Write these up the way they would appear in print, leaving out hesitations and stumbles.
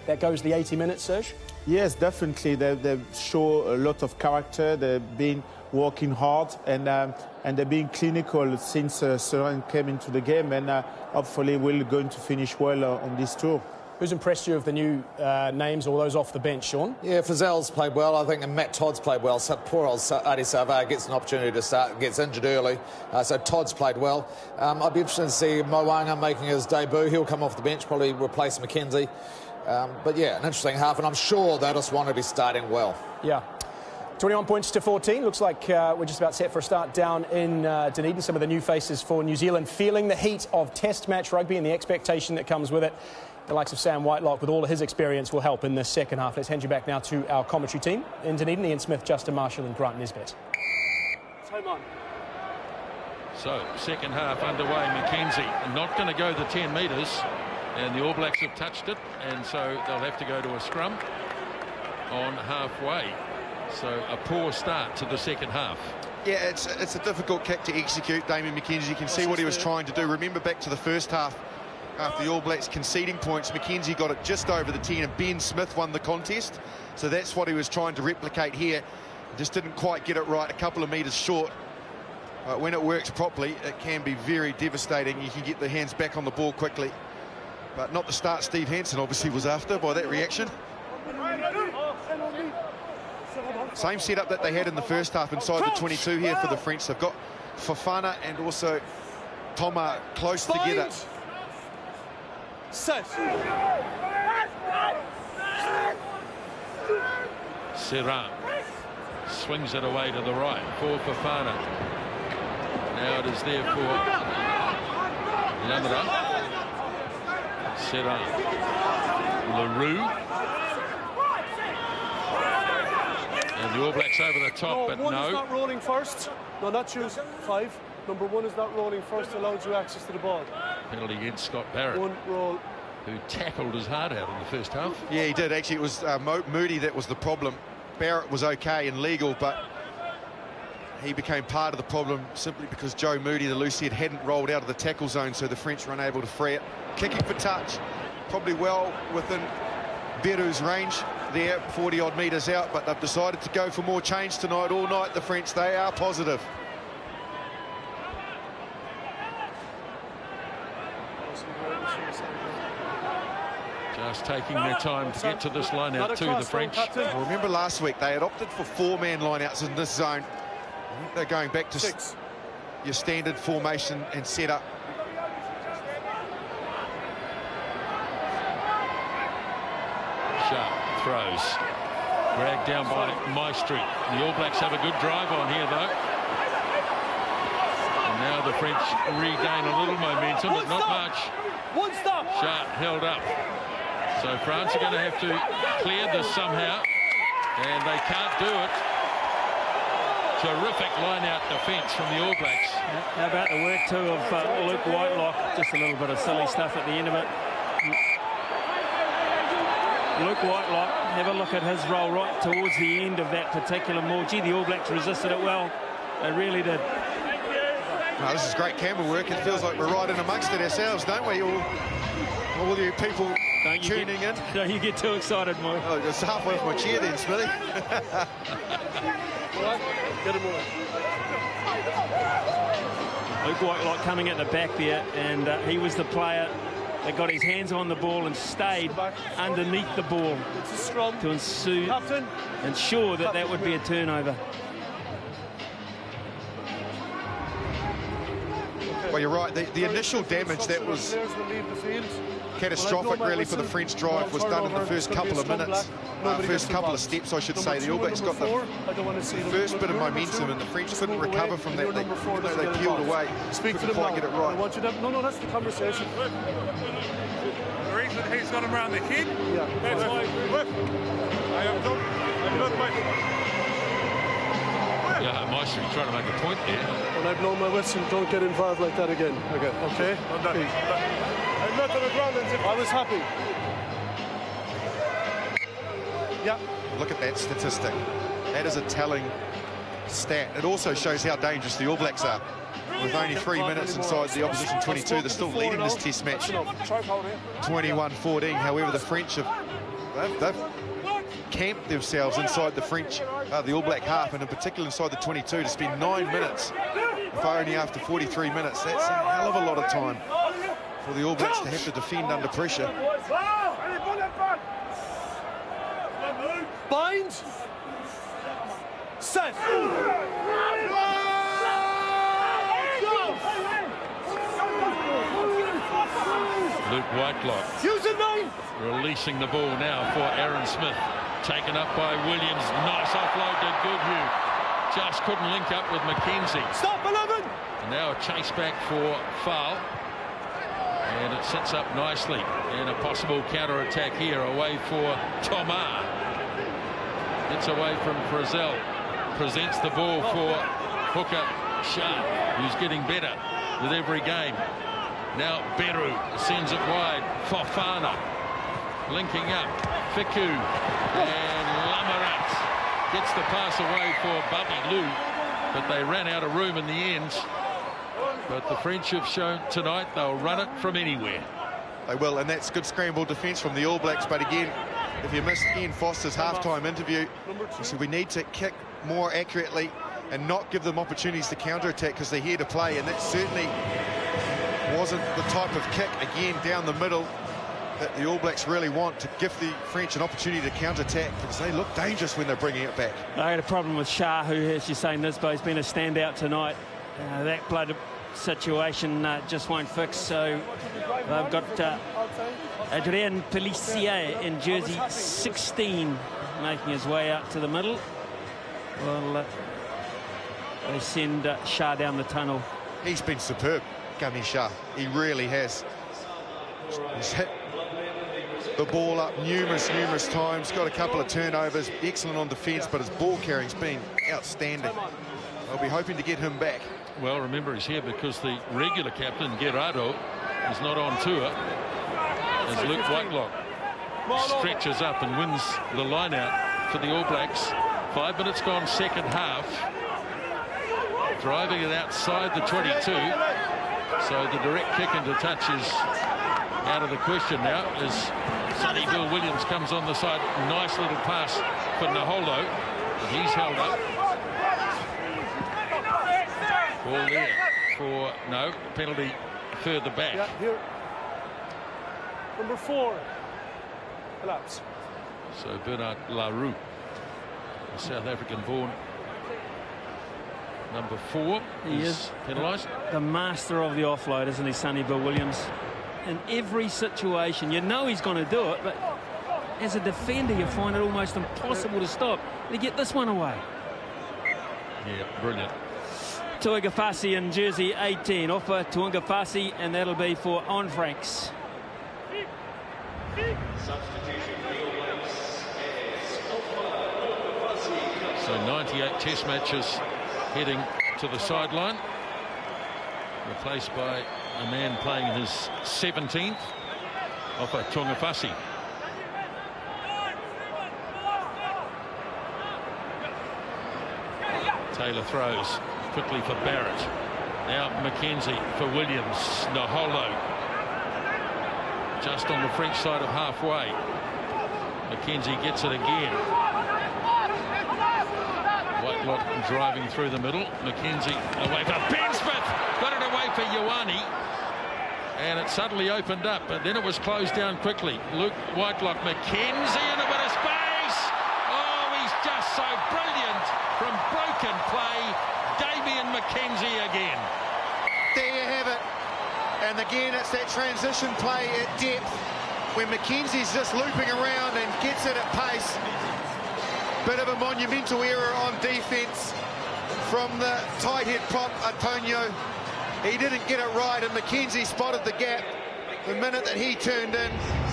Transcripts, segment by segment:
that goes the 80 minutes, Serge? Yes, definitely. They show a lot of character. They've been working hard and they've been clinical since Seren came into the game, and hopefully we're going to finish well on this tour. Who's impressed you of the new names or those off the bench, Sean? Yeah, Frizzell's played well, I think, and Matt Todd's played well. So poor old Adi Sarvar gets an opportunity to start, gets injured early. So Todd's played well. I'd be interested to see Mo'unga making his debut. He'll come off the bench, probably replace McKenzie. But yeah, an interesting half, and I'm sure they just want to be starting well. Yeah. 21 points to 14. Looks like we're just about set for a start down in Dunedin. Some of the new faces for New Zealand feeling the heat of Test match rugby and the expectation that comes with it. The likes of Sam Whitelock, with all of his experience, will help in the second half. Let's hand you back now to our commentary team in Dunedin. Ian Smith, Justin Marshall and Grant Nisbet. Time on. So, second half underway. McKenzie not going to go the 10 metres, and the All Blacks have touched it, and so they'll have to go to a scrum on halfway. So a poor start to the second half. Yeah, it's a difficult kick to execute, Damian McKenzie. You can see what he was trying to do. Remember back to the first half, after the All Blacks conceding points, McKenzie got it just over the 10 and Ben Smith won the contest. So that's what he was trying to replicate here. Just didn't quite get it right, a couple of metres short. But when it works properly, it can be very devastating. You can get the hands back on the ball quickly. But not the start Steve Hansen obviously was after by that reaction. Same setup that they had in the first half inside the 22 here for the French. They've got Fofana and also Toma close together. Set. Serran swings it away to the right for Fofana. Now it is there for Yamada. Serran. LaRue. And the All Blacks over the top, but one no. Is not rolling first. No, not choose 5. Number 1 is not rolling first, allows you access to the ball. Penalty against Scott Barrett, One roll. who tackled his heart out in the first half. Yeah, he did. Actually, it was Moody that was the problem. Barrett was okay and legal, but he became part of the problem simply because Joe Moody, the loose head, hadn't rolled out of the tackle zone, so the French were unable to free it. Kicking for touch, probably well within Beru's range there, 40-odd metres out, but they've decided to go for more change tonight. All night, the French, they are positive. Just taking their time to get to this line out to the French. Well, remember last week, they had opted for 4-man line-outs in this zone. I think they're going back to 6. Your standard formation and setup. Sharp throws. Dragged down by Maestri. The All Blacks have a good drive on here, though. And now the French regain a little momentum, but not much. One stop. Sharp held up. So France are going to have to clear this somehow, and they can't do it. Terrific line-out defence from the All Blacks. How about the work, too, of Luke Whitelock? Just a little bit of silly stuff at the end of it. Luke Whitelock, have a look at his roll right towards the end of that particular maul. Gee, the All Blacks resisted it well. They really did. No, this is great camera work. It feels like we're right in amongst it ourselves, don't we? All you people tuning in. Don't you get too excited, Mike. Oh, it's halfway off my chair then, Smithy. Get him on. Luke Whitelock coming at the back there, and he was the player that got his hands on the ball and stayed underneath the ball It's a scrum. to ensure that that would be a turnover. Well, you're right. The initial damage that was catastrophic, really, for the French drive was done in the first couple of minutes. First couple of steps, I should say. The All Blacks got the first bit of momentum, and the French couldn't recover from that. Even though they peeled away, couldn't quite get it right. No, that's the conversation. The reason he's got him around the head? Yeah. That's why. I am not Yeah, Maestri trying to make a point there. When I blow my whistle, don't get involved like that again. Okay? I'm not on the ground. I was happy. Yeah. Look at that statistic. That is a telling stat. It also shows how dangerous the All Blacks are. With only 3 minutes inside the opposition 22, they're still leading this test match 21-14. However, the French have They've camped themselves inside the French, the All Black half, and in particular inside the 22, to spend 9 minutes, if only after 43 minutes. That's a hell of a lot of time for the All Blacks to have to defend under pressure. Bind. Set. Luke Whitelock releasing the ball now for Aaron Smith. Taken up by Williams. Nice offload to Goodhue. Just couldn't link up with McKenzie. Stop 11. And now a chase back for foul. And it sets up nicely. And a possible counter-attack here away for Tomar. Gets away from Frizzell. Presents the ball for hooker Sharp, who's getting better with every game. Now Beru sends it wide. Fofana linking up. Fiku and Lamarat gets the pass away for Bobby Lou, but they ran out of room in the end. But the French have shown tonight they'll run it from anywhere. They will, and that's good scramble defence from the All Blacks. But again, if you missed Ian Foster's halftime interview, he said we need to kick more accurately and not give them opportunities to counter-attack because they're here to play, and that certainly wasn't the type of kick, again, down the middle that the All Blacks really want, to give the French an opportunity to counter-attack, because they look dangerous when they're bringing it back. I had a problem with Shah, who, as you say, Nisbo's been a standout tonight. That blood situation just won't fix, so they've got Adrien Pellissier in jersey 16 making his way out to the middle. Well, they send Shah down the tunnel. He's been superb, Gunny Shah. He really has. He's hit the ball up numerous times, got a couple of turnovers, excellent on defence, but his ball carrying's been outstanding. I'll be hoping to get him back. Well, remember, he's here because the regular captain, Gerardo, is not on tour, as Luke Whitelock stretches up and wins the line-out for the All Blacks. 5 minutes gone, second half. Driving it outside the 22. So the direct kick into touch is out of the question now, as Sonny Bill Williams comes on the side. Nice little pass for Naholo. He's held up. Ball there for no penalty further back. Yeah, here. Number 4. Collapse. So Bernard Larue, a South African born number 4, he is penalised. The master of the offload, isn't he, Sonny Bill Williams? In every situation, you know he's going to do it, but as a defender, you find it almost impossible to stop. To get this one away. Yeah, brilliant. Tuigafasi in jersey 18. Offer Tuigafasi, and that'll be for Owen Franks. So 98 test matches heading to the sideline, replaced by a man playing in his 17th, Offa Tuigafasi. Taylor throws quickly for Barrett. Now McKenzie for Williams. Naholo just on the French side of halfway. McKenzie gets it again. Whitelock driving through the middle. McKenzie away for Ben Smith. Got it away for Ioane. And it suddenly opened up, but then it was closed down quickly. Luke Whitelock, McKenzie in a bit of space. Oh, he's just so brilliant from broken play. Damian McKenzie again. There you have it. And again, it's that transition play at depth when McKenzie's just looping around and gets it at pace. Bit of a monumental error on defence from the tight head prop, Antonio. He didn't get it right, and McKenzie spotted the gap the minute that he turned in.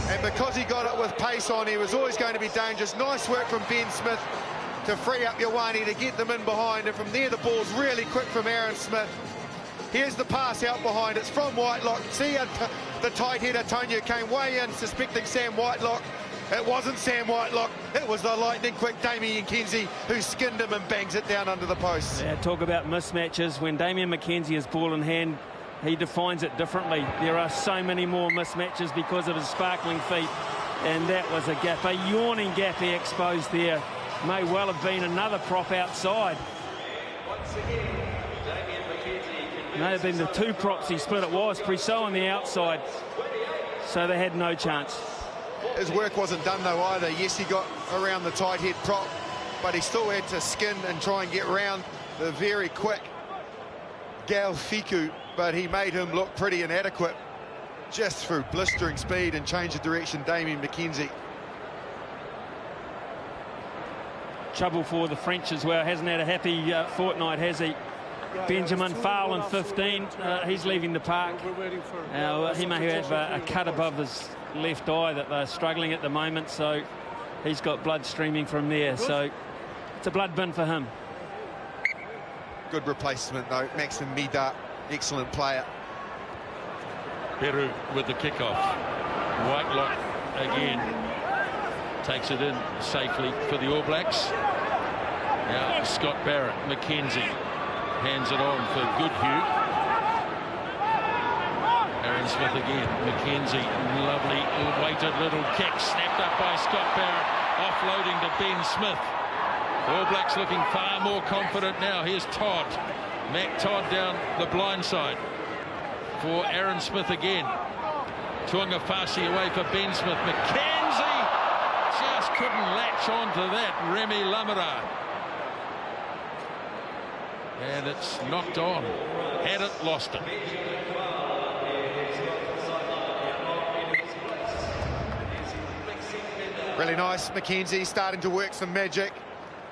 And because he got it with pace on, he was always going to be dangerous. Nice work from Ben Smith to free up Ioane to get them in behind. And from there, the ball's really quick from Aaron Smith. Here's the pass out behind. It's from Whitelock. See, the tight head, Antonio, came way in, suspecting Sam Whitelock. It wasn't Sam Whitelock. It was the lightning-quick Damian McKenzie who skinned him and bangs it down under the post. Yeah, talk about mismatches. When Damian McKenzie has ball in hand, he defines it differently. There are so many more mismatches because of his sparkling feet. And that was a gap, a yawning gap he exposed there. May well have been another prop outside. May have been the two props he split. It was Priso on the outside. So they had no chance. His work wasn't done though either. Yes, he got around the tight head prop, but he still had to skin and try and get round the very quick Gal Fiku, but he made him look pretty inadequate just through blistering speed and change of direction. Damien McKenzie. Trouble for the French as well. Hasn't had a happy fortnight, has he? Benjamin foul in 15. He's leaving the park. He may have a cut above his left eye that they're struggling at the moment, so he's got blood streaming from there. So it's a blood bin for him. Good replacement though, Maxim Mida, excellent player. Peru with the kickoff. Whitelock again takes it in safely for the All Blacks. Now Scott Barrett, McKenzie hands it on for Goodhue. Aaron Smith again, McKenzie, lovely weighted little kick, snapped up by Scott Barrett, offloading to Ben Smith. All Blacks looking far more confident now. Here's Todd, Mac Todd down the blind side for Aaron Smith again. Tuangafasi away for Ben Smith. McKenzie just couldn't latch on to that. Remy Lamara. And it's knocked on. Had it, lost it. Really nice. McKenzie starting to work some magic.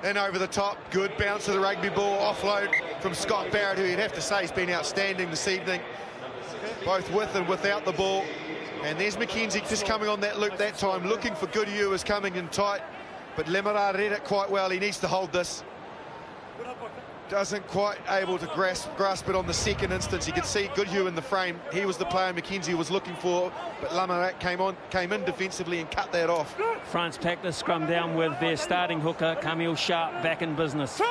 In over the top. Good bounce of the rugby ball. Offload from Scott Barrett, who you'd have to say has been outstanding this evening, both with and without the ball. And there's McKenzie just coming on that loop that time, looking for Goodhue, is coming in tight. But Lemara read it quite well. He needs to hold this. Doesn't quite able to grasp it on the second instance. You could see Goodhue in the frame. He was the player McKenzie was looking for, but Lamarak came in defensively and cut that off. France packed the scrum down with their starting hooker, Camille Sharp, back in business.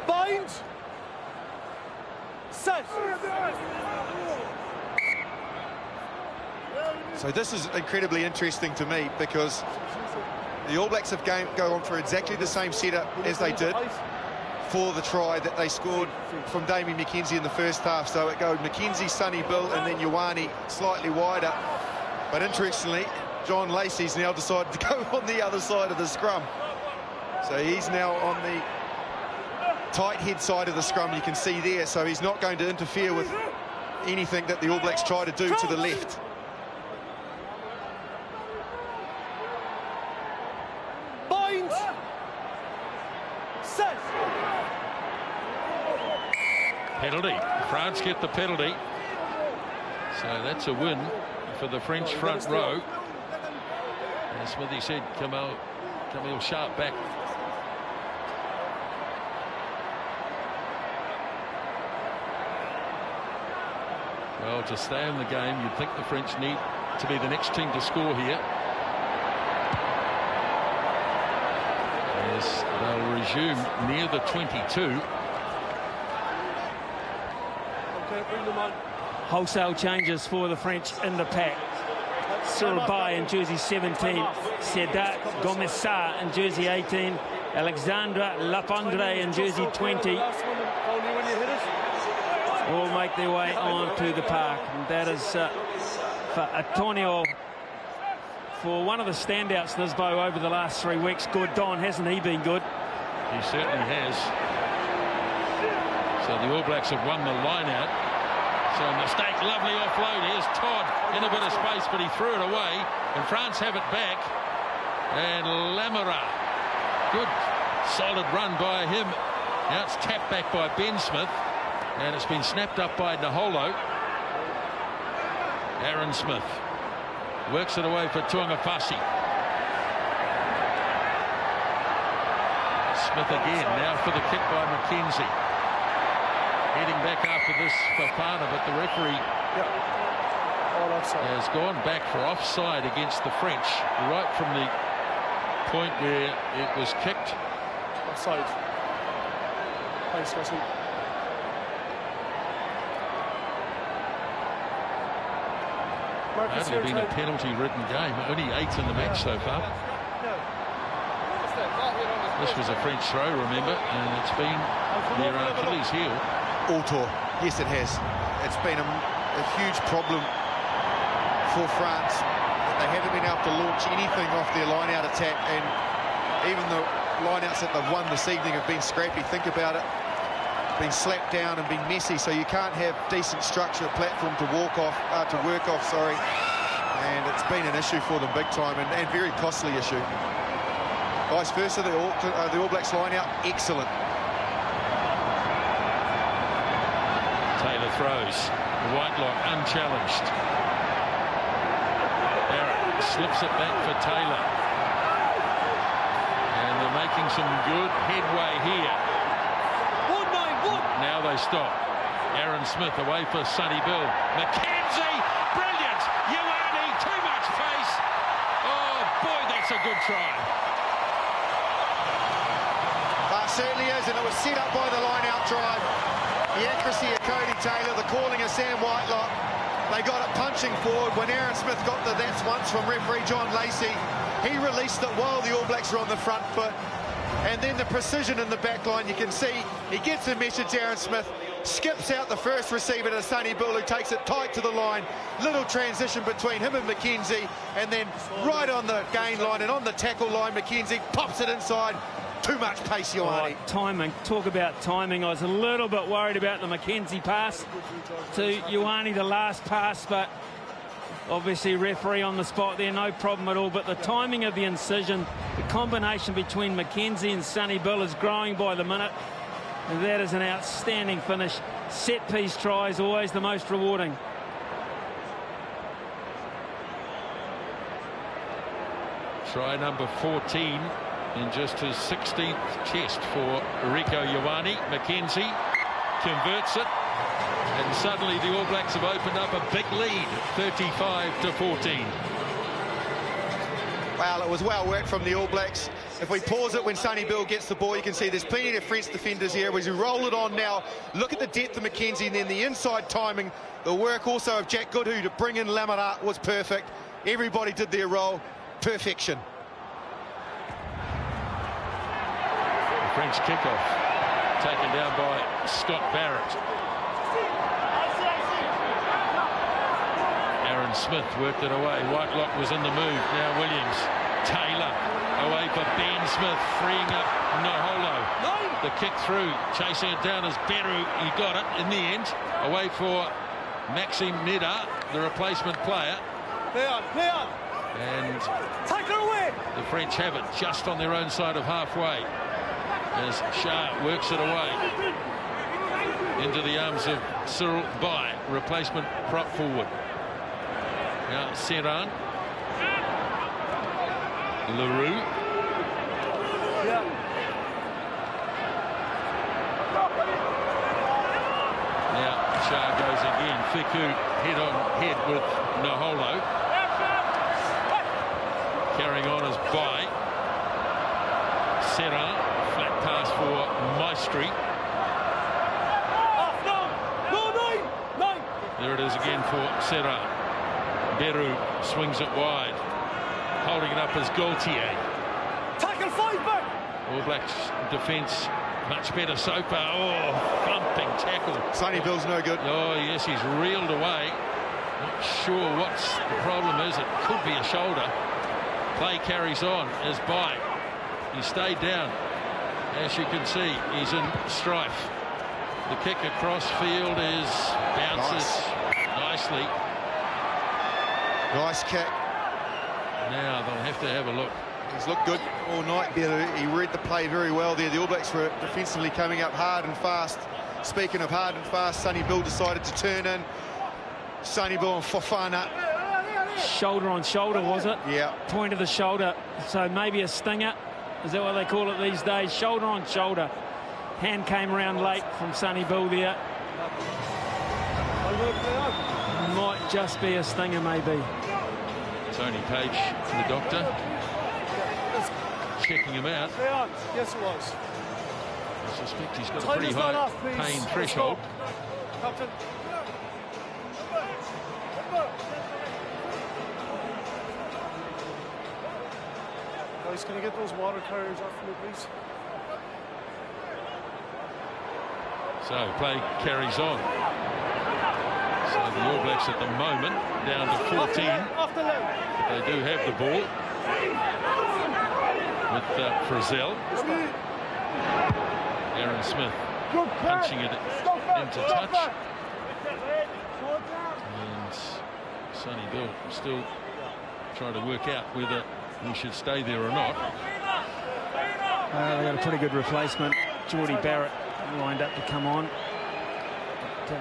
Bind. Set. So this is incredibly interesting to me because the All Blacks have go on for exactly the same setup as they did for the try that they scored from Damien McKenzie in the first half. So it goes McKenzie, Sonny Bill, and then Ioane slightly wider. But interestingly, John Lacey's now decided to go on the other side of the scrum. So he's now on the tight head side of the scrum, you can see there. So he's not going to interfere with anything that the All Blacks try to do to the left. Bind. Set. Penalty. France get the penalty. So that's a win for the French front row. As Smithy said, Camille Sharp back. Well, to stay in the game, you'd think the French need to be the next team to score here. As they'll resume near the 22. Okay, bring them on. Wholesale changes for the French in the pack. Surabai in jersey 17, Sedat Gomesa in jersey 18, Alexandra Lapandre in jersey 20. All make their way on to the park. And that is for Antonio, for one of the standouts, Nisbo, over the last 3 weeks. Good Don, hasn't he been good? He certainly has. So the All Blacks have won the line out. So a mistake, lovely offload. Here's Todd in a bit of space, but he threw it away. And France have it back. And Lamara, good solid run by him. Now it's tapped back by Ben Smith. And it's been snapped up by Naholo. Aaron Smith works it away for Tuangafasi. Smith again, now for the kick by McKenzie. Heading back after this for Fafana, but the referee has gone back for offside against the French, right from the point where it was kicked. Offside. Thanks, Gussie. Marcus It's been a penalty-ridden game. Only 8 in the match so far. This was a French throw, remember, and it's been their Achilles heel. Autor, yes it has. It's been a huge problem for France. They haven't been able to launch anything off their line-out attack, and even the line-outs that they've won this evening have been scrappy. Think about it. Been slapped down and been messy, so you can't have decent structure, platform to work off, sorry. And it's been an issue for them big time, and very costly issue. Vice versa, the All Blacks line out, excellent. Taylor throws. Whitelock unchallenged. Barrett slips it back for Taylor. And they're making some good headway here. Now they stop. Aaron Smith away for Sonny Bill. McKenzie, brilliant. Ioane, too much pace. Oh boy, that's a good try. Certainly is, and it was set up by the line-out drive. The accuracy of Cody Taylor, the calling of Sam Whitelock. They got it punching forward. When Aaron Smith got the that's once from referee John Lacey, he released it while the All Blacks were on the front foot. And then the precision in the back line, you can see he gets a message, Aaron Smith, skips out the first receiver to Sonny Bill, who takes it tight to the line. Little transition between him and McKenzie, and then right on the gain line and on the tackle line, McKenzie pops it inside. Too much pace, Ioane. Timing, talk about timing. I was a little bit worried about the McKenzie pass to Ioane, the last pass, but obviously referee on the spot there, no problem at all. But the timing of the incision, the combination between McKenzie and Sonny Bill is growing by the minute. And that is an outstanding finish. Set-piece tries, always the most rewarding. Try number 14 in just his 16th test for Rieko Ioane. McKenzie converts it, and suddenly the All Blacks have opened up a big lead, 35-14. Well, it was well worked from the All Blacks. If we pause it when Sonny Bill gets the ball, you can see there's plenty of French defenders here. As we roll it on now, look at the depth of McKenzie, and then the inside timing. The work also of Jack Goodhue to bring in Lamara was perfect. Everybody did their role. Perfection. French kickoff taken down by Scott Barrett. Aaron Smith worked it away. Whitelock was in the move. Now Williams. Taylor away for Ben Smith, freeing up Naholo. The kick through, chasing it down as Beru. He got it in the end. Away for Maxime Neda, the replacement player. Play on. And Tackle away. The French have it just on their own side of halfway, as Shah works it away into the arms of Cyril Bai, replacement prop forward. Now Serran, Leroux. Now Shah goes again. Fiku head on head with Naholo. Carrying on as Bai. Serran. Flat pass for Maestri. There it is again for Serran. Beru swings it wide. Holding it up as Gaultier. Tackle 5 back. All Blacks defence much better so far. Oh, thumping tackle. Sonny Bill's no good. Oh, yes, he's reeled away. Not sure what the problem is. It could be a shoulder. Play carries on as Bai. He stayed down. As you can see, he's in strife. The kick across field bounces nicely. Nice kick. Now they'll have to have a look. He's looked good all night there. He read the play very well there. The All Blacks were defensively coming up hard and fast. Speaking of hard and fast, Sonny Bill decided to turn in. Sonny Bill and Fofana. Shoulder on shoulder, was it? Yeah. Point of the shoulder. So maybe a stinger. Is that what they call it these days? Shoulder on shoulder. Hand came around late from Sonny Bill there. Might just be a stinger, maybe. Tony Page, the doctor, checking him out. Yes, it was. I suspect he's got a pretty high pain threshold. Captain. Guys, can you get those water carriers off me, please? So play carries on. So the All Blacks at the moment down to 14. But they do have the ball with Frizzell. Aaron Smith punching it into touch. And Sonny Bill still trying to work out whether he should stay there or not. They got a pretty good replacement. Geordie Barrett lined up to come on. But,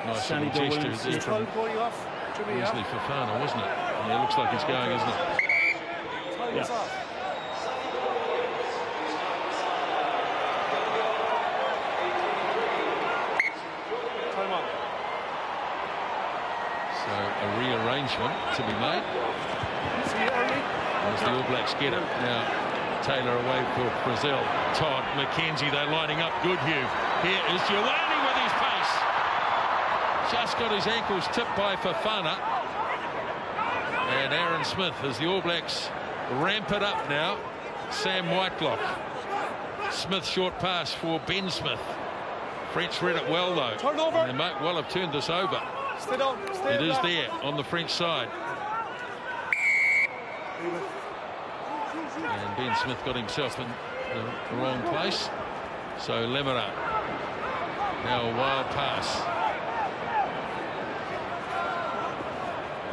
nice Sonny little Bill gesture Williams, there from Wesley Fofana, wasn't it? Yeah, it looks like he's going, isn't it? Yeah. So a rearrangement to be made as the All Blacks get it. Now Taylor away for Brazil. Todd, McKenzie, they're lining up. Good, Hugh. Here is Ioane with his pace. Just got his ankles tipped by Fofana. And Aaron Smith as the All Blacks ramp it up now. Sam Whitelock. Smith short pass for Ben Smith. French read it well though. Turnover. They might well have turned this over. Stay down. It is there on the French side. And Ben Smith got himself in the wrong place. So Lemera. Now a wild pass.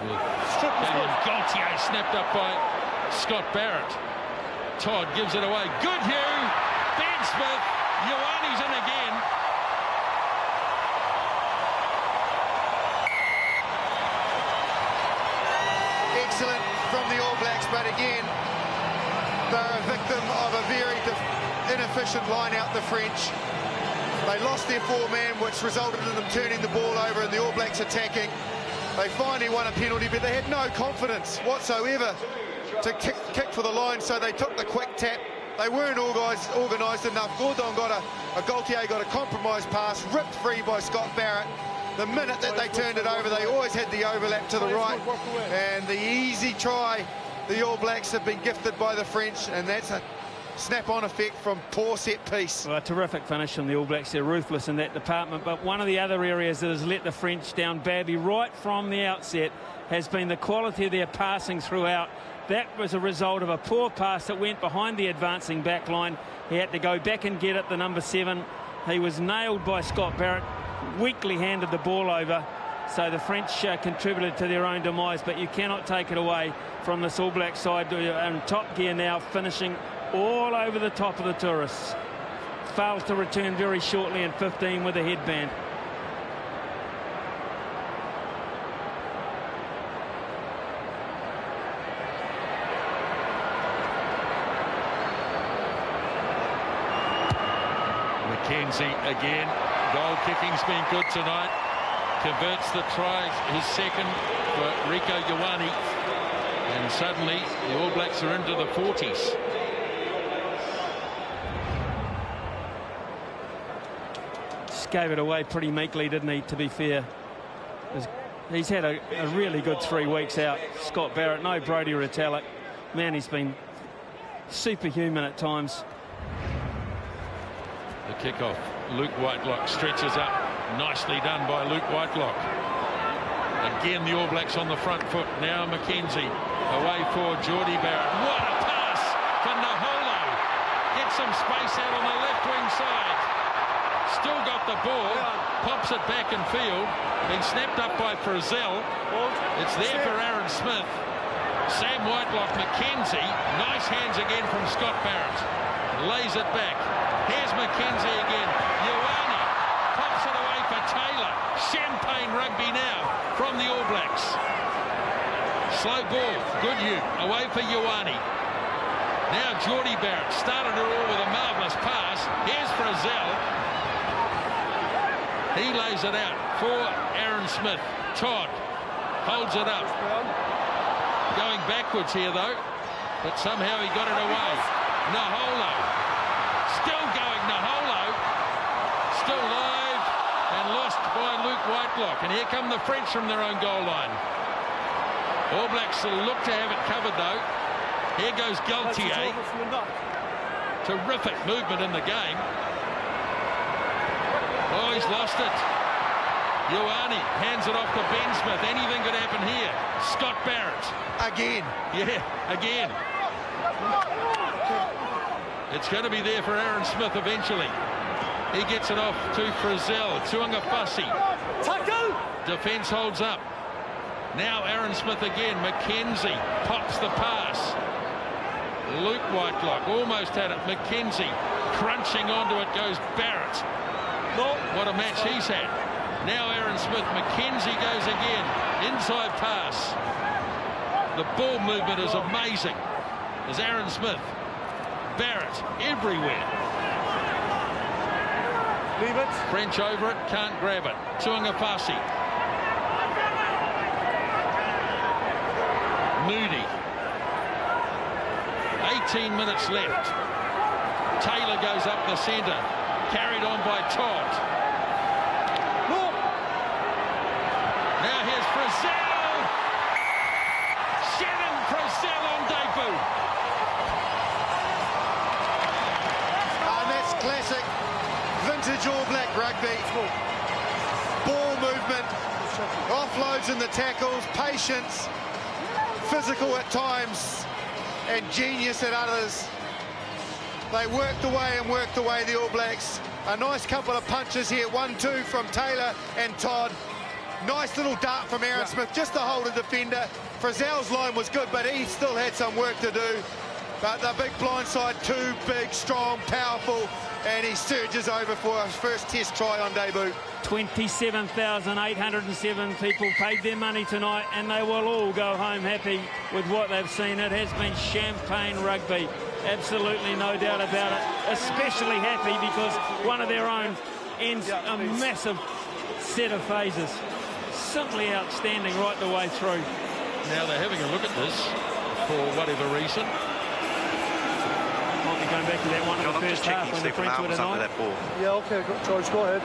With Gaultier snapped up by Scott Barrett. Todd gives it away. Good Hugh. Ben Smith. Ioane's in again. Excellent from the All Blacks, but again, they're a victim of a very inefficient line out the French. They lost their four-man, which resulted in them turning the ball over and the All Blacks attacking. They finally won a penalty, but they had no confidence whatsoever to kick for the line, so they took the quick tap. They weren't organised enough. Gordon got Gaultier got a compromised pass, ripped free by Scott Barrett. The minute that they turned it over, they always had the overlap to the right. And the easy try, the All Blacks have been gifted by the French, and that's a snap-on effect from poor set piece. Well, a terrific finish from the All Blacks. They're ruthless in that department. But one of the other areas that has let the French down badly right from the outset has been the quality of their passing throughout. That was a result of a poor pass that went behind the advancing back line. He had to go back and get it, the number 7. He was nailed by Scott Barrett, weakly handed the ball over. So the French contributed to their own demise, but you cannot take it away from this All Black side. In top gear now, finishing all over the top of the tourists. Failed to return very shortly in 15 with a headband. McKenzie again. Goal kicking's been good tonight. Converts the try, his second for Rieko Ioane. And suddenly the All Blacks are into the 40s. Just gave it away pretty meekly, didn't he, to be fair. He's had a really good 3 weeks out. Scott Barrett, no Brodie Retallick. Man, he's been superhuman at times. The kickoff. Luke Whitelock stretches up. Nicely done by Luke Whitelock. Again, the All Blacks on the front foot. Now McKenzie away for Geordie Barrett. What a pass for Naholo. Gets some space out on the left wing side. Still got the ball. Pops it back in field. Been snapped up by Frizzell. It's there for Aaron Smith. Sam Whitelock, McKenzie. Nice hands again from Scott Barrett. Lays it back. Here's McKenzie again. Ioane pops it away for Taylor. Champagne rugby now from the All Blacks. Slow ball. Good Hugh. Away for Ioane. Now Geordie Barrett started it all with a marvellous pass. Here's Frizzell. He lays it out for Aaron Smith. Todd holds it up. Going backwards here though. But somehow he got it away. Naholo. Still going, Naholo. Still live and lost by Luke Whitelock. And here come the French from their own goal line. All Blacks look to have it covered though. Here goes Galtier. Terrific movement in the game. Oh, he's lost it. Ioane hands it off to Ben Smith. Anything could happen here. Scott Barrett. Again. Yeah, again. It's going to be there for Aaron Smith eventually. He gets it off to Frizzell. Tuangafasi. Tackle! Defence holds up. Now Aaron Smith again. McKenzie pops the pass. Luke Whitelock almost had it. McKenzie crunching onto it goes Barrett. No. What a match he's had. Now Aaron Smith. McKenzie goes again. Inside pass. The ball movement is amazing. There's Aaron Smith. Barrett everywhere. Leave it. French over it, can't grab it. Tuangafasi. Moody. 18 minutes left. Taylor goes up the centre. Carried on by Todd. No. Now here's Frizzell. Shannon Frizzell on debut. And that's classic vintage All Black rugby. Ball movement, offloads in the tackles, patience, physical at times, and genius at others. They worked away, the All Blacks. A nice couple of punches here, 1-2 from Taylor and Todd. Nice little dart from Aaron Smith, just to hold a defender. Frizzell's line was good, but he still had some work to do. But the big blindside, too big, strong, powerful, and he surges over for his first test try on debut. 27,807 people paid their money tonight, and they will all go home happy with what they've seen. It has been champagne rugby, absolutely no doubt about it. Especially happy because one of their own ends a massive set of phases. Simply outstanding right the way through. Now they're having a look at this for whatever reason. Might be going back to that one in the first half when the French were denied. That ball. Yeah, okay, George, go ahead.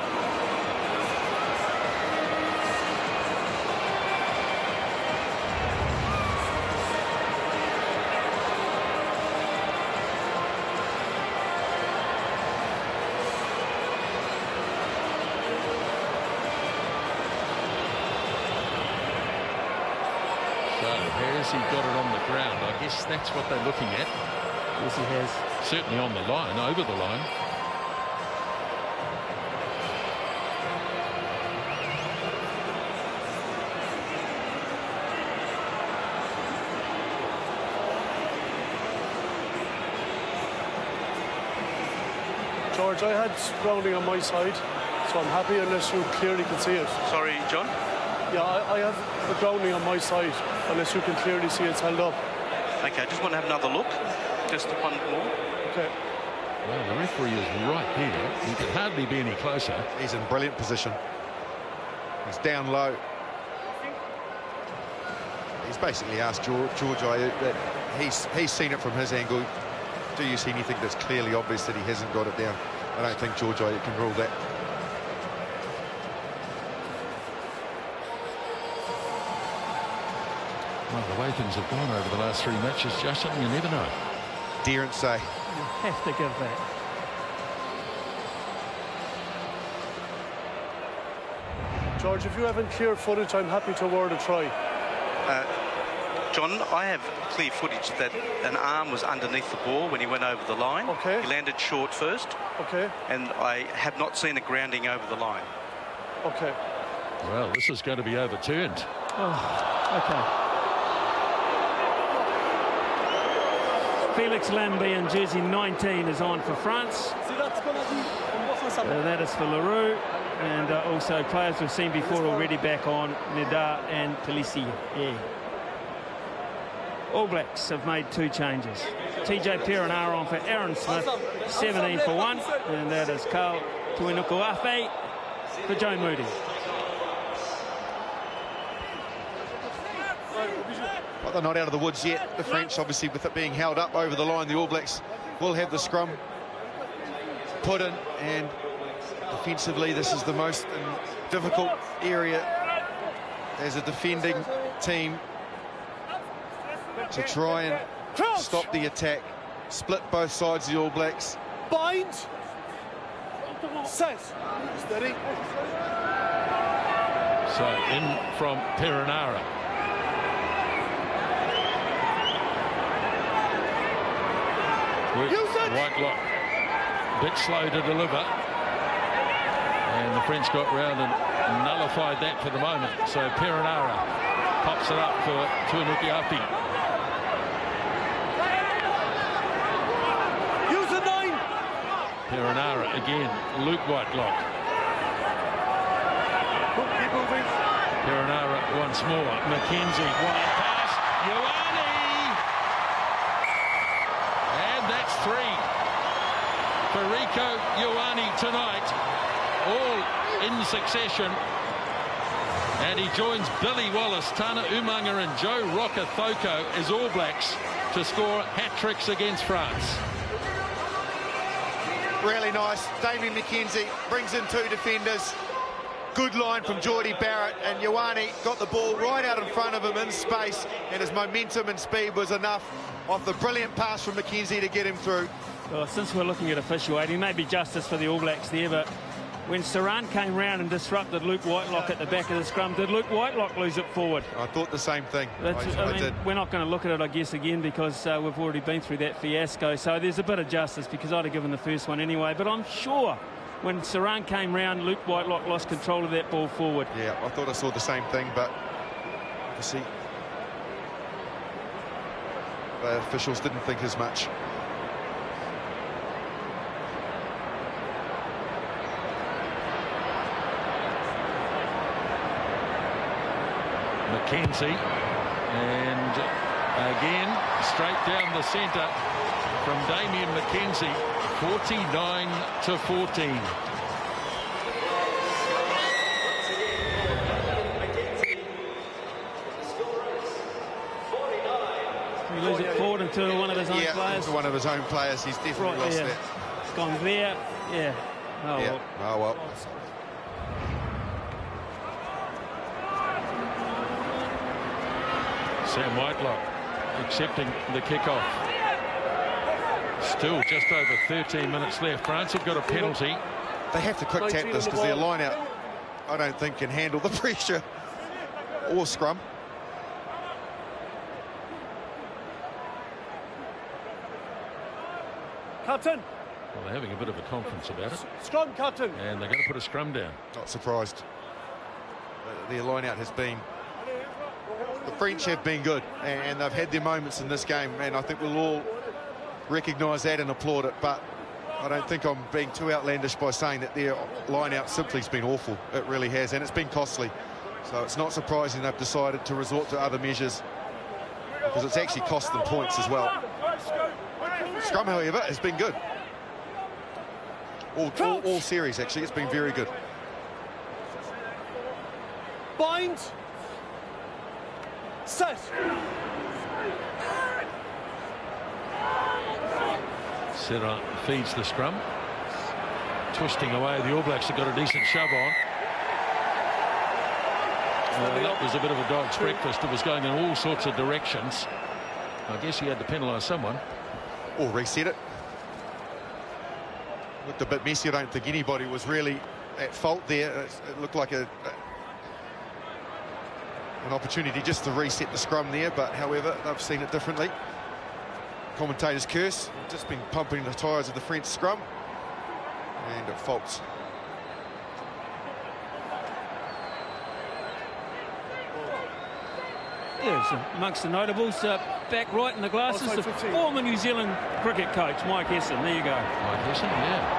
Has he got it on the ground? I guess that's what they're looking at. Yes, he has. Certainly on the line, over the line. George, I had grounding on my side, so I'm happy unless you clearly can see it. Sorry, John? Yeah, I have the grounding on my side, unless you can clearly see it's held up. Okay, I just want to have another look. Just one more. Okay. Well, the referee is right here. He could hardly be any closer. He's in brilliant position. He's down low. He's basically asked George that he's seen it from his angle. Do you see anything that's clearly obvious that he hasn't got it down? I don't think George can rule that. Well, the way things have gone over the last 3 matches, Justin, you never know. Daren't say. You have to give that. George, if you haven't clear footage, I'm happy to award a try. John, I have clear footage that an arm was underneath the ball when he went over the line. Okay. He landed short first. Okay. And I have not seen a grounding over the line. Okay. Well, this is going to be overturned. Oh, okay. Felix Lambie in jersey 19 is on for France. That is for Leroux. And also players we've seen before already back on, Nedar and Pellissier. Yeah. All Blacks have made 2 changes. TJ Perenara on for Aaron Smith, 17 for 1. And that is Carl Tuinukuafe for Joe Moody. But they're not out of the woods yet. The French, obviously, with it being held up over the line, the All Blacks will have the scrum put in, and defensively this is the most difficult area as a defending team. to try and stop the attack, split both sides of the All Blacks. Bind. Set. Steady. So in from Perenara. Whitelock, bit slow to deliver, and the French got round and nullified that for the moment. So Perenara pops it up for Tuinukuapi. Use the 9. Perenara again, Luke Whitelock. Keep moving. Perenara once more, Mackenzie, wide pass, Ioane! And that's 3 for Rieko Ioane tonight, all in succession. And he joins Billy Wallace, Tana Umaga and Joe Rokethoko as All Blacks to score hat-tricks against France. Really nice. Damien McKenzie brings in 2 defenders. Good line from Geordie Barrett, and Ioane got the ball right out in front of him in space, and his momentum and speed was enough off the brilliant pass from McKenzie to get him through. Well, since we're looking at officiating, maybe justice for the All Blacks there, but when Saran came round and disrupted Luke Whitelock at the back of the scrum, did Luke Whitelock lose it forward? I thought the same thing. I mean, we're not going to look at it, I guess, again, because we've already been through that fiasco. So there's a bit of justice, because I'd have given the first one anyway. But I'm sure when Saran came round, Luke Whitelock lost control of that ball forward. Yeah, I thought I saw the same thing, but obviously the officials didn't think as much. Mackenzie, and again straight down the centre from Damien Mackenzie, 49-14. He lose it forward into one of his own players. Into one of his own players. He's definitely lost that. It's gone there. Yeah. Oh, yeah. well. Oh well. Sam Whitelock accepting the kickoff. Still just over 13 minutes left. France have got a penalty. They have to quick tap this because their line out, I don't think, can handle the pressure or scrum. Captain. Well, they're having a bit of a conference about it. Scrum, Captain. And they're going to put a scrum down. Not surprised. Their line out has been... The French have been good, and they've had their moments in this game, and I think we'll all recognise that and applaud it, but I don't think I'm being too outlandish by saying that their line out simply has been awful. It really has, and it's been costly. So it's not surprising they've decided to resort to other measures, because it's actually cost them points as well. Scrum, however, has been good. All series, actually, it's been very good. Bind. Set. Serra feeds the scrum. Twisting away, the All Blacks have got a decent shove on. That was a bit of a dog's breakfast. It was going in all sorts of directions. I guess he had to penalise someone. Or reset it. Looked a bit messy. I don't think anybody was really at fault there. It looked like an opportunity just to reset the scrum there, but however, they've seen it differently. Commentators curse. Just been pumping the tyres of the French scrum, and it faults. Yes, amongst the notables, back right in the glasses, the former New Zealand cricket coach, Mike Hesson. There you go. Mike Hesson, yeah.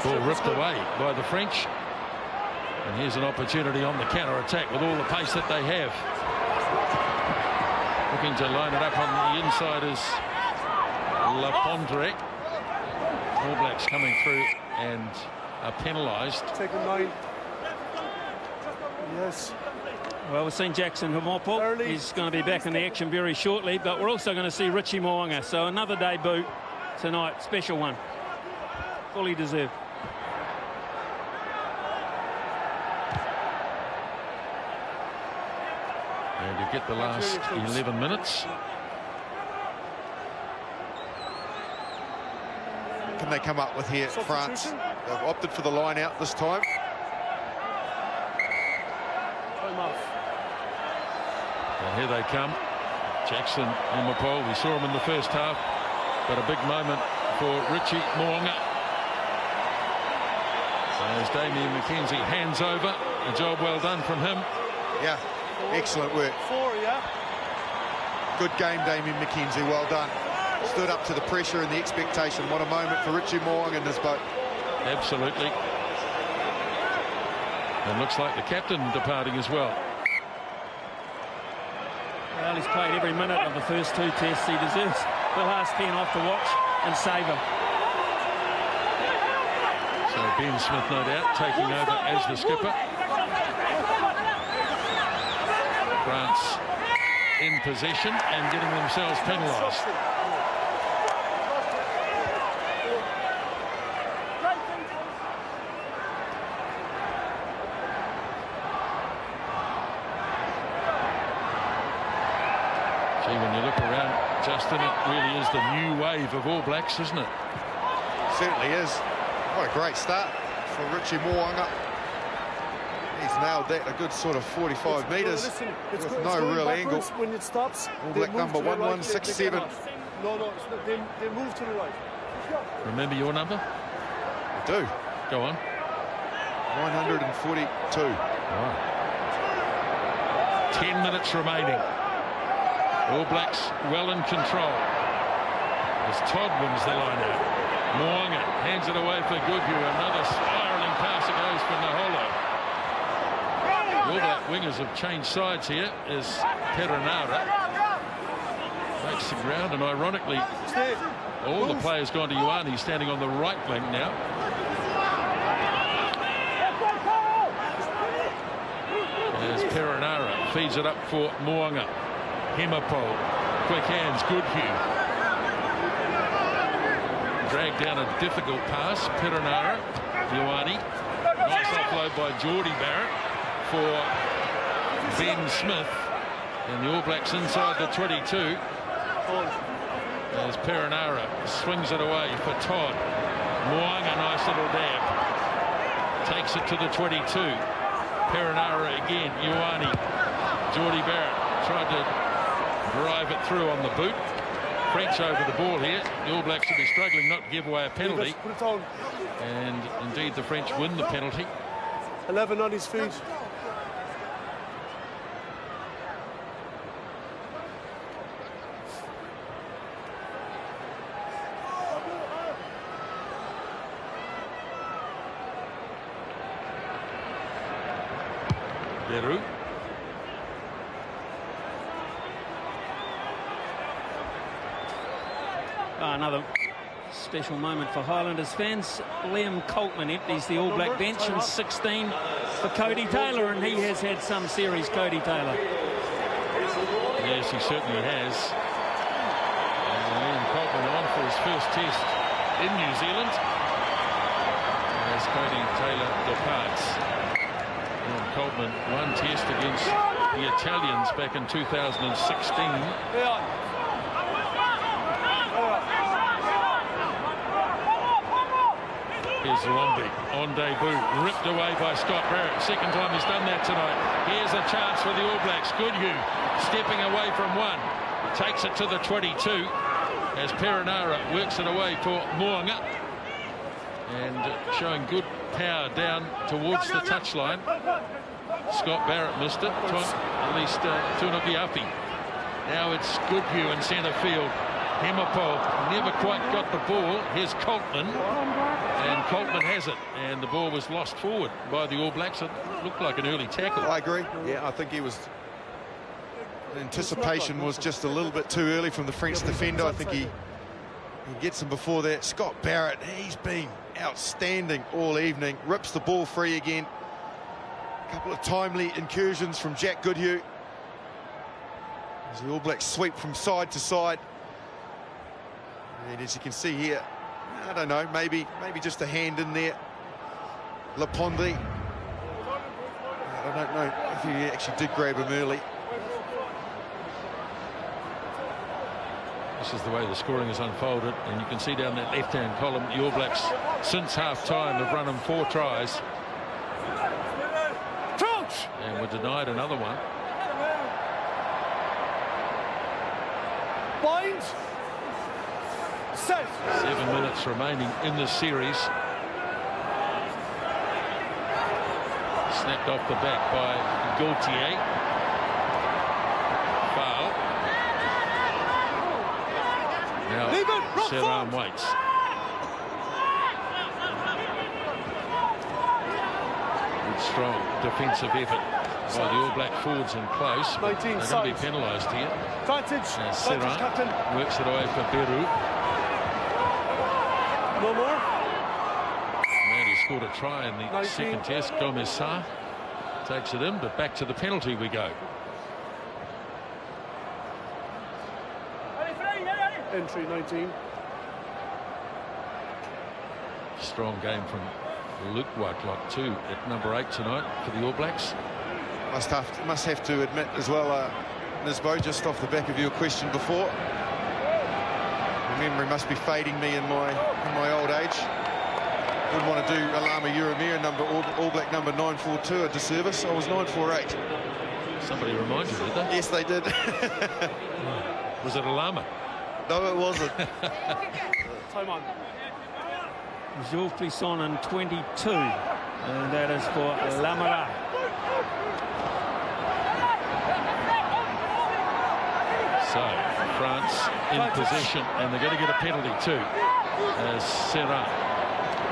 Ball ripped away by the French. And here's an opportunity on the counter-attack with all the pace that they have. Looking to line it up on the inside is Lapondre. All Blacks coming through and are penalised. Take a 9. Yes. Well, we've seen Jackson Himopo. He's going to be back in the action very shortly, but we're also going to see Richie Mo'unga. So another debut tonight, special one. Fully deserved. And you get the last 11 minutes. Can they come up with here, France? They've opted for the line out this time. And here they come. Jackson Himapol, we saw him in the first half, but a big moment for Richie Mo'unga. As Damian McKenzie hands over, a job well done from him. Yeah, excellent work. Good game, Damian McKenzie, well done. Stood up to the pressure and the expectation. What a moment for Richie Mo'unga in this boat. Absolutely. And looks like the captain departing as well. Well, he's played every minute of the first 2 tests. He deserves the last 10 off to watch and savour. So Ben Smith, no doubt, taking over as the skipper. France in possession and getting themselves penalised. Gee, when you look around, Justin, it really is the new wave of All Blacks, isn't it? Certainly is. What a great start for Richie Mo'unga. He's nailed that a good sort of 45 metres with no real angle. When it stops, All Black number 1167. No, they move to the right. Remember your number? I do. Go on. 942. Right. 10 minutes remaining. All Blacks well in control. As Todd wins the line out. Mo'unga hands it away for Goodhue. Another spiralling pass. It goes for Naholo. All Black wingers have changed sides here as Perenara makes the ground, and ironically all the players gone to Ioane, standing on the right wing now. As Perenara feeds it up for Mo'unga. Himapol, quick hands, Goodhue. Dragged down a difficult pass. Perenara, Ioane. Nice offload by Geordie Barrett for Ben Smith. And the All Blacks inside the 22. As Perenara swings it away for Todd. Mo'unga, nice little dab. Takes it to the 22. Perenara again. Ioane. Geordie Barrett tried to drive it through on the boot. French over the ball here. The All Blacks will be struggling not to give away a penalty. And indeed the French win the penalty. 11 on his feet. Leroux. Another special moment for Highlanders fans. Liam Coltman empties the All Black bench, and 16 for Cody Taylor, and he has had some series, Cody Taylor. Yes, he certainly has. And Liam Coltman on for his first test in New Zealand as Cody Taylor departs. Liam Coltman, one test against the Italians back in 2016. Here's Lombi on debut, ripped away by Scott Barrett. Second time he's done that tonight. Here's a chance for the All Blacks. Goodhue stepping away from one. Takes it to the 22 as Perenara works it away for Mo'unga. And showing good power down towards the touchline. Scott Barrett missed it. At least Tunuki Afi. Now it's Goodhue in centre field. Himapol never quite got the ball. Here's Coltman. And Coltman has it. And the ball was lost forward by the All Blacks. It looked like an early tackle. I agree. Yeah, I think he was... Anticipation was just a little bit too early from the French defender. I think he gets him before that. Scott Barrett, he's been outstanding all evening. Rips the ball free again. A couple of timely incursions from Jack Goodhue. As the All Blacks sweep from side to side. And as you can see here, I don't know, maybe just a hand in there. Lapondi. I don't know if he actually did grab him early. This is the way the scoring has unfolded, and you can see down that left-hand column, the All Blacks, since half-time, have run them 4 tries. And were denied another one. Bind. Set. 7 minutes remaining in this series. Snapped off the back by Gaultier. Foul. Now Serran waits. Good strong defensive effort by the All Black forwards in close. They're going to be penalised here. Advantage. Serran works it away for Beru. No more. And he scored a try in the second test. Gomez Sarr takes it in, but back to the penalty we go. Entry 19. Strong game from Luke Whitelock too at number 8 tonight for the All Blacks. Must have to admit as well, Nisbo, just off the back of your question before, the memory must be fading me in my old age. Wouldn't want to do Alama Uramir, All Black number 942 a disservice. I was 948. Somebody remind you, did they? Yes, they did. Was it Alama? No, it wasn't. Time on. Jules Plisson in 22, and that is for Lamara. So France in possession, and they're going to get a penalty too, as Serran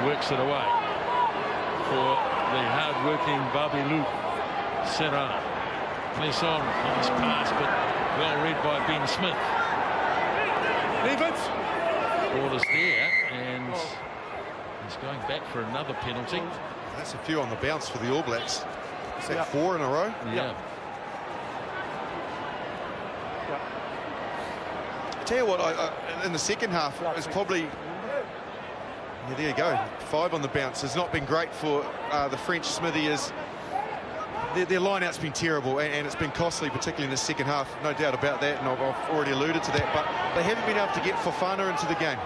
works it away for the hard-working Babilou. Serran. Plisson, nice pass, but well read by Ben Smith. Leave it. Ball is there, and he's going back for another penalty. That's a few on the bounce for the All Blacks. Is that 4 in a row? Yeah. I tell you what, in the second half, it's probably... Yeah, there you go. 5 on the bounce. Has not been great for the French. Smithy is... Their line-out's been terrible, and it's been costly, particularly in the second half. No doubt about that, and I've already alluded to that. But they haven't been able to get Fofana into the game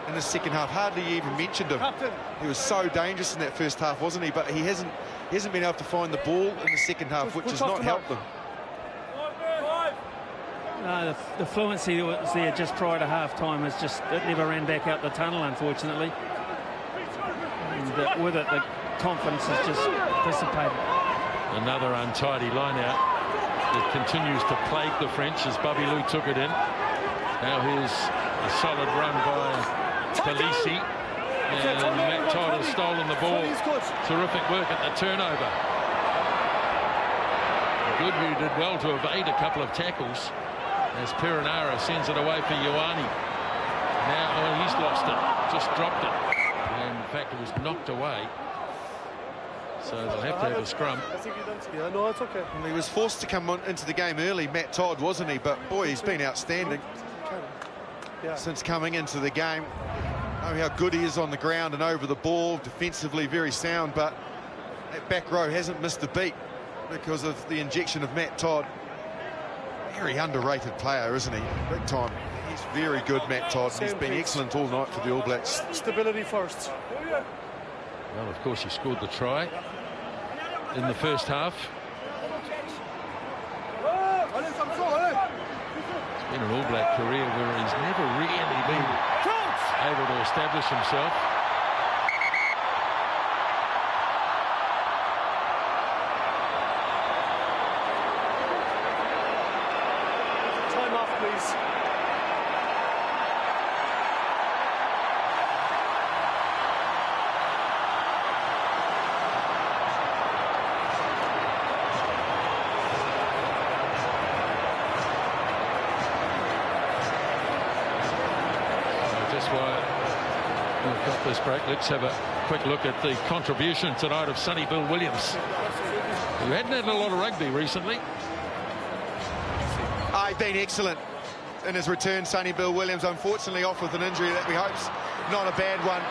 in the second half. Hardly even mentioned him. Captain. He was so dangerous in that first half, wasn't he? But he hasn't been able to find the ball in the second half, which has not helped them. No, the fluency that was there just prior to half-time is just, it never ran back out the tunnel, unfortunately. And with it, the confidence has just dissipated. Another untidy line-out that continues to plague the French as Babilou took it in. Now here's a solid run by Felici. And Matt Todd has stolen the ball. Terrific work at the turnover. Goodhue did well to evade a couple of tackles as Perenara sends it away for Ioane. Now he's lost it, just dropped it. And in fact, it was knocked away. So they'll have to have a scrum. Yeah, no, it's okay. Well, he was forced to come into the game early, Matt Todd, wasn't he? But boy, he's been outstanding since coming into the game. Know how good he is on the ground and over the ball, defensively very sound, but that back row hasn't missed a beat because of the injection of Matt Todd. Very underrated player, isn't he? Big time. He's very good, Matt Todd. He's been excellent all night for the All Blacks. Stability first. Well, of course, he scored the try in the first half. It's been an All Black career where he's never really been able to establish himself. Time off, please. We've got this break. Let's have a quick look at the contribution tonight of Sonny Bill Williams, who hadn't had a lot of rugby recently. He's been excellent in his return, Sonny Bill Williams. Unfortunately off with an injury that we hope's not a bad one,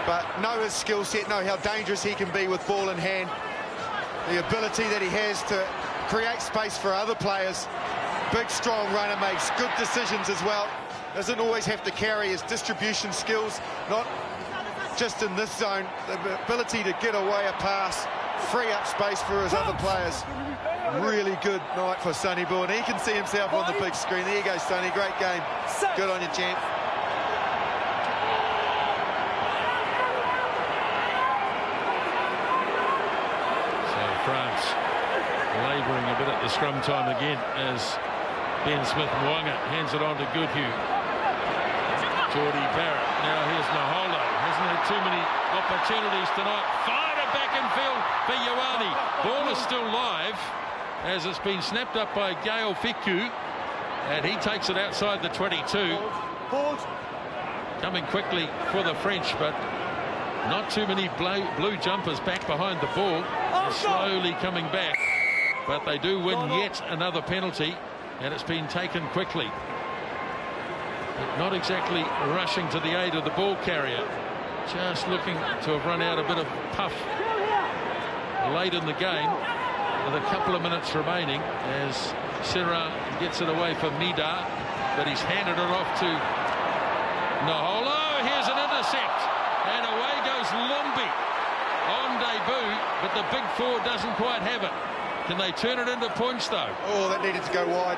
but know his skill set, know how dangerous he can be with ball in hand, the ability that he has to create space for other players. Big strong runner, makes good decisions as well. doesn't always have to carry his distribution skills, not just in this zone, the ability to get away a pass, free up space for his other players. Really good night for Sonny Bill, and he can see himself on the big screen. There you go, Sonny, great game. Good on you, champ. So France labouring a bit at the scrum time again as Ben Smith-Mwanga hands it on to Goodhue. Jordie Barrett, now here's Naholo. Hasn't had too many opportunities tonight. Fired it back in field for Ioane. Ball is still live as it's been snapped up by Gael Fickou, and he takes it outside the 22. Coming quickly for the French, but not too many blue jumpers back behind the ball. They're slowly coming back, but they do win yet another penalty, and it's been taken quickly. But not exactly rushing to the aid of the ball carrier. Just looking to have run out a bit of puff late in the game, with a couple of minutes remaining as Serra gets it away for Mida, but he's handed it off to Naholo. Here's an intercept, and away goes Lumbi on debut, but the big four doesn't quite have it. Can they turn it into points though? Oh, that needed to go wide.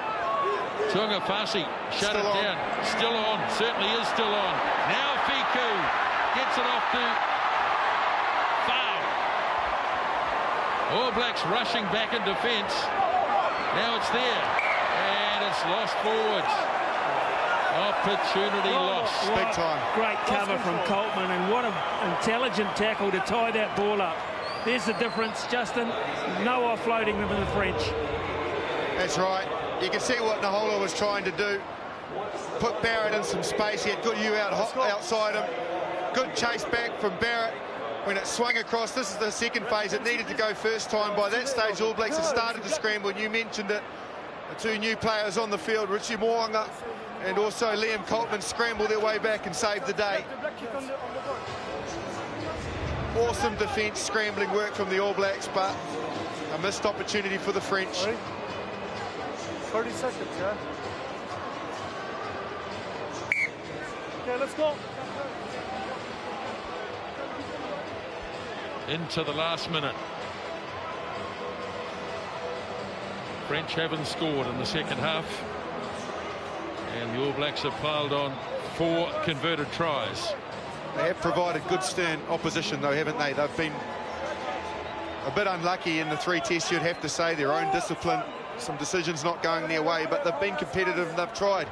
Tuangafasi shut it down. Still on, certainly is still on. Now Fickou gets it off to Fau. All Blacks rushing back in defence. Now it's there, and it's lost forwards. Opportunity lost. Big time. Great cover from Coltman, and what an intelligent tackle to tie that ball up. There's the difference, Justin. No offloading them in the French. That's right. You can see what Naholo was trying to do. Put Barrett in some space. He had Goodhue outside him. Good chase back from Barrett. When it swung across, this is the second phase. It needed to go first time. By that stage, All Blacks had started to scramble, and you mentioned it. The two new players on the field, Richie Mo'unga and also Liam Coltman, scrambled their way back and saved the day. Awesome defence, scrambling work from the All Blacks, but a missed opportunity for the French. 30 seconds, yeah? Okay, let's go. Into the last minute. French haven't scored in the second half, and the All Blacks have piled on 4 converted tries. They have provided good stern opposition though, haven't they? They've been a bit unlucky in the 3 tests, you'd have to say. Their own discipline, some decisions not going their way, but they've been competitive and they've tried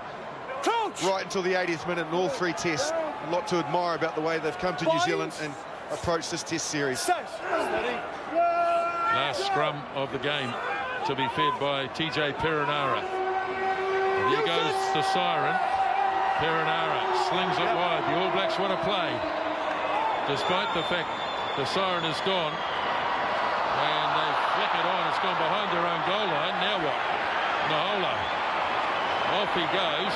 right until the 80th minute in all 3 tests. A lot to admire about the way they've come to New Zealand and approached this test series. Last scrum of the game to be fed by TJ Perenara. And here goes the siren. Perenara slings it wide. The All Blacks want to play, despite the fact the siren is gone. And they flick it on. It's gone behind their own goal line. Now what? Naholo. Off he goes.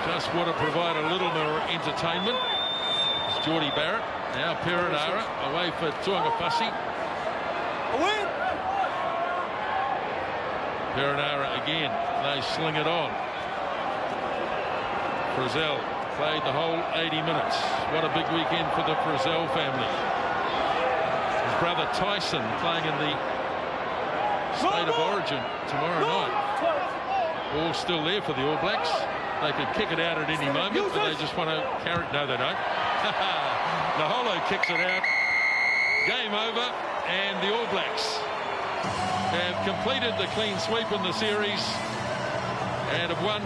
Just want to provide a little more entertainment. It's Jordie Barrett. Now Perenara away for Tuangafasi. Perenara again. They sling it on. Frizzell played the whole 80 minutes. What a big weekend for the Frizzell family. His brother Tyson playing in the State of Origin tomorrow night. Ball still there for the All Blacks. They could kick it out at any moment, but they just want to carry it. No, they don't. Naholo kicks it out. Game over, and the All Blacks have completed the clean sweep in the series and have won